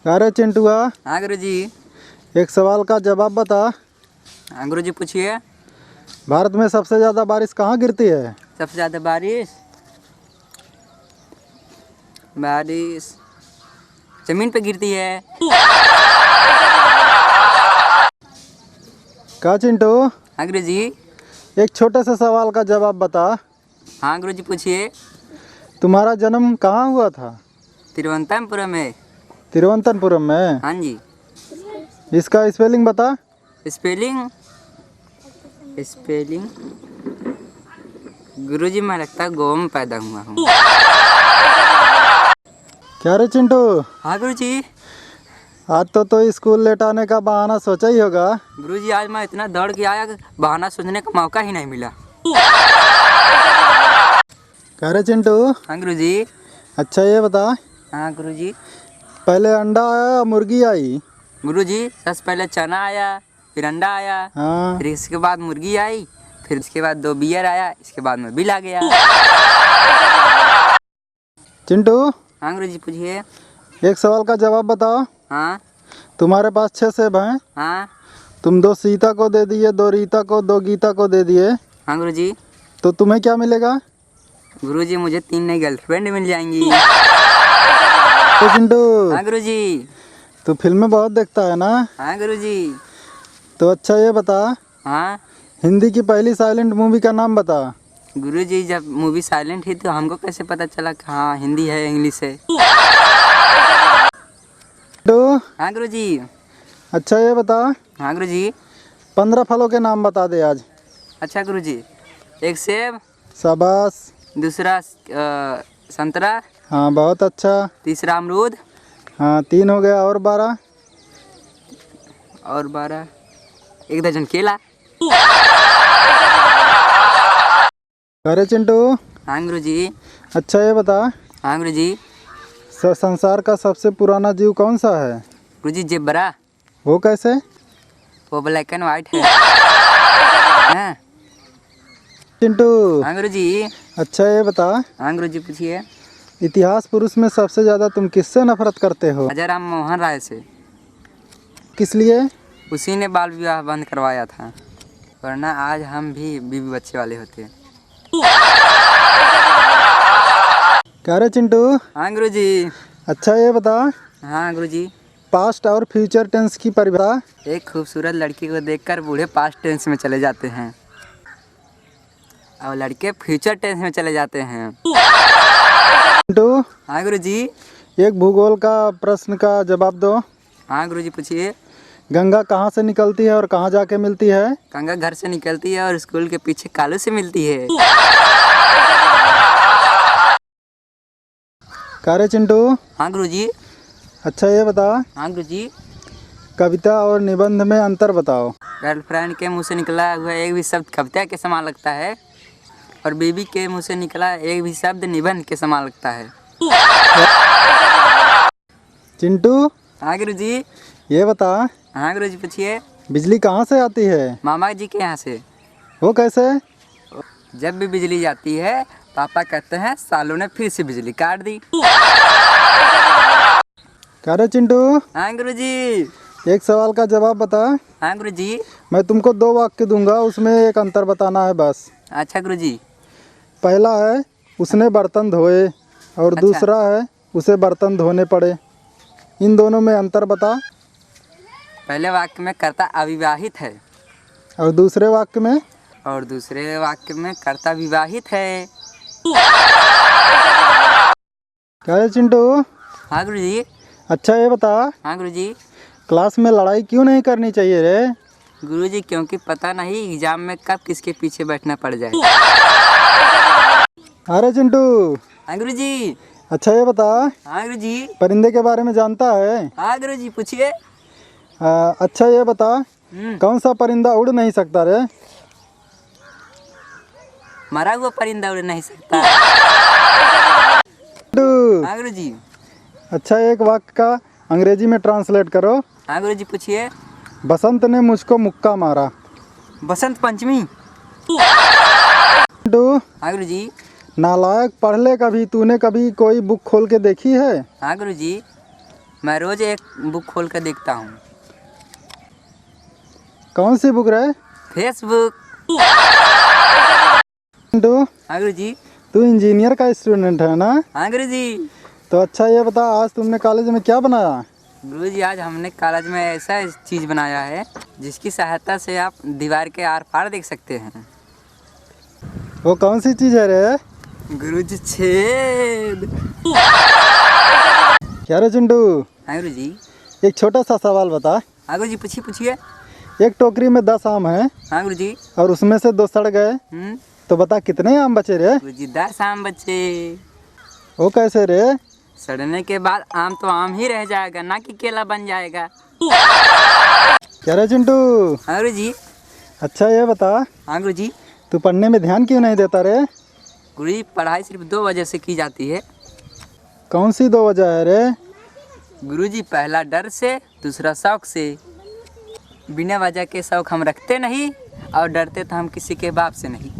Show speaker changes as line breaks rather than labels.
अरे चिंटुआ,
हाँ गुरुजी।
एक सवाल का जवाब बता।
हाँ गुरुजी पूछिए।
भारत में सबसे ज़्यादा बारिश कहाँ गिरती है?
सबसे ज़्यादा बारिश ज़मीन पे गिरती है।
क्या चिंटू,
हाँ गुरुजी।
एक छोटे से सवाल का जवाब बता।
हाँ गुरुजी पूछिए।
तुम्हारा जन्म कहाँ हुआ था?
तिरुवनंतपुरम में।
तिरुवनंतपुरम में।
हाँ जी।
इसका स्पेलिंग बता।
स्पेलिंग स्पेलिंग गुरुजी, मैं लगता है गोवा में पैदा हुआ हूँ।
क्या रे चिंटू,
हाँ गुरुजी।
आज तो स्कूल लेट आने का बहाना सोचा ही होगा।
गुरुजी, आज मैं इतना दौड़ के आया कि बहाना सोचने का मौका ही नहीं मिला।
क्या रे चिंटू,
हाँ गुरुजी।
अच्छा ये बता,
हाँ गुरुजी।
पहले अंडा आया या मुर्गी आई?
गुरुजी, सबसे पहले चना आया, फिर अंडा आया,
हाँ।
फिर इसके बाद मुर्गी आई, फिर इसके बाद 2 बियर आया, इसके बाद में बिल आ गया।
चिंटू,
हाँ गुरुजी पूछिए।
एक सवाल का जवाब बताओ।
हाँ।
तुम्हारे पास 6 सेब हैं।
हाँ।
तुम 2 सीता को दे दिए, 2 रीता को, 2 गीता को दे दिए,
हाँ गुरुजी।
तो तुम्हें क्या मिलेगा?
गुरुजी, मुझे 3 नई गर्लफ्रेंड मिल जाएंगी।
तो चिंटू,
हाँ गुरुजी।
तू फिल्में बहुत देखता है ना?
हाँ गुरुजी।
तो अच्छा ये बता,
हाँ
हिंदी की पहली साइलेंट मूवी का नाम बता।
गुरुजी, जब मूवी साइलेंट थी तो हमको कैसे पता चला कि हाँ हिंदी है इंग्लिश है?
तो
हाँ गुरुजी।
अच्छा ये बता,
हाँ गुरुजी।
15 फलों के नाम बता दे आज।
अच्छा गुरुजी, एक सेब,
शाबाश।
दूसरा संतरा,
हाँ बहुत अच्छा।
तीसरा अमरूद,
हाँ 3 हो गया, और 12?
और 12 1 दर्जन केला।
अरे चिंटू,
हाँ गुरुजी।
अच्छा ये बता,
हाँ गुरुजी।
संसार का सबसे पुराना जीव कौन सा है?
गुरुजी, जेब्रा।
वो कैसे?
वो ब्लैक एंड वाइट है। हाँ।
चिंटू,
हाँ गुरुजी।
अच्छा ये बता,
हाँ गुरुजी पूछिए।
इतिहास पुरुष में सबसे ज़्यादा तुम किससे नफरत करते हो?
राजा राम मोहन राय से।
किस लिए?
उसी ने बाल विवाह बंद करवाया था, वरना आज हम भी बीवी बच्चे वाले होते।
क्या रे चिंटू,
हाँ गुरुजी।
अच्छा ये बता,
हाँ गुरुजी।
पास्ट और फ्यूचर टेंस की परिभाषा।
एक खूबसूरत लड़की को देखकर बूढ़े पास्ट टेंस में चले जाते हैं और लड़के फ्यूचर टेंस में चले जाते हैं।
चिंटू,
हाँ गुरुजी।
एक भूगोल का प्रश्न का जवाब दो।
हाँ गुरुजी पूछिए।
गंगा कहाँ से निकलती है और कहाँ जाके मिलती है?
गंगा घर से निकलती है और स्कूल के पीछे कालू से मिलती है।
क्या रे चिंटू,
हाँ गुरुजी।
अच्छा ये बता,
हाँ गुरुजी।
कविता और निबंध में अंतर बताओ।
गर्लफ्रेंड के मुंह से निकला हुआ एक भी शब्द कविता के समान लगता है और बीबी के मुंह से निकला एक भी शब्द निबंध के समान लगता है।
चिंटू,
हाँ गुरुजी।
ये बता,
हाँ गुरुजी पूछिए।
बिजली कहाँ से आती है?
मामा जी के यहाँ से।
वो कैसे?
जब भी बिजली जाती है पापा कहते हैं सालों ने फिर से बिजली काट दी।
क्या रे चिंटू,
हाँ गुरुजी।
एक सवाल का जवाब बता।
हाँ गुरुजी।
मैं तुमको 2 वाक्य दूंगा, उसमें एक अंतर बताना है बस।
अच्छा गुरुजी।
पहला है उसने बर्तन धोए, और
अच्छा।
दूसरा है उसे बर्तन धोने पड़े। इन दोनों में अंतर बता।
पहले वाक्य में कर्ता अविवाहित है
और दूसरे वाक्य में?
और दूसरे वाक्य में कर्ता विवाहित है।
क्या है चिंटू?
हाँ गुरुजी।
अच्छा ये बता,
हाँ गुरुजी।
क्लास में लड़ाई क्यों नहीं करनी चाहिए रे?
गुरुजी, क्योंकि पता नहीं एग्जाम में कब किसके पीछे बैठना पड़ जाए।
अरे चिंटू,
हाँ गुरुजी।
अच्छा ये बता,
हाँ गुरुजी।
परिंदे के बारे में जानता है?
हाँ गुरुजी पूछिए।
अच्छा ये बता, कौन सा परिंदा उड़ नहीं सकता रे?
मरा हुआ परिंदा उड़ नहीं सकता।
चिंटू,
हाँ गुरुजी।
अच्छा एक वाक्य का अंग्रेजी में ट्रांसलेट करो।
हाँ गुरुजी पूछिए।
बसंत ने मुझको मुक्का मारा।
बसंत पंचमी।
चिंटू,
हाँ गुरुजी।
नालायक, पढ़ ले कभी। तूने कभी कोई बुक खोल के देखी है?
हाँ गुरुजी। मैं रोज एक बुक खोल कर देखता हूँ।
कौन सी बुक रे?
फेसबुक।
चिंटू,
हाँ गुरुजी।
तू इंजीनियर का स्टूडेंट है ना?
हाँ गुरुजी।
तो अच्छा ये बता, आज तुमने कॉलेज में क्या बनाया?
गुरुजी आज हमने कॉलेज में ऐसा चीज़ बनाया है जिसकी सहायता से आप दीवार के आर पार देख सकते हैं।
वो कौन सी चीज़ है रे?
गुरुजी छेद।
क्या रे चिंटू,
हाँ गुरुजी।
एक छोटा सा सवाल बता।
हाँ गुरुजी, पूछिए पूछिए।
एक टोकरी में 10 आम है
हाँ गुरुजी।
और उसमें से 2 सड़ गए, तो बता कितने आम बचे रे?
गुरुजी 10 आम बचे।
वो कैसे रे?
सड़ने के बाद आम तो आम ही रह जाएगा, ना कि केला बन जाएगा।
क्या रे चिंटू?
हाँ गुरुजी।
अच्छा ये बता,
हाँ गुरुजी।
तू पढ़ने में ध्यान क्यों नहीं देता रे?
गुरुजी पढ़ाई सिर्फ 2 वजह से की जाती है।
कौन सी 2 वजह है रे?
गुरुजी पहला डर से, दूसरा शौक से। बिना वजह के शौक हम रखते नहीं और डरते तो हम किसी के बाप से नहीं।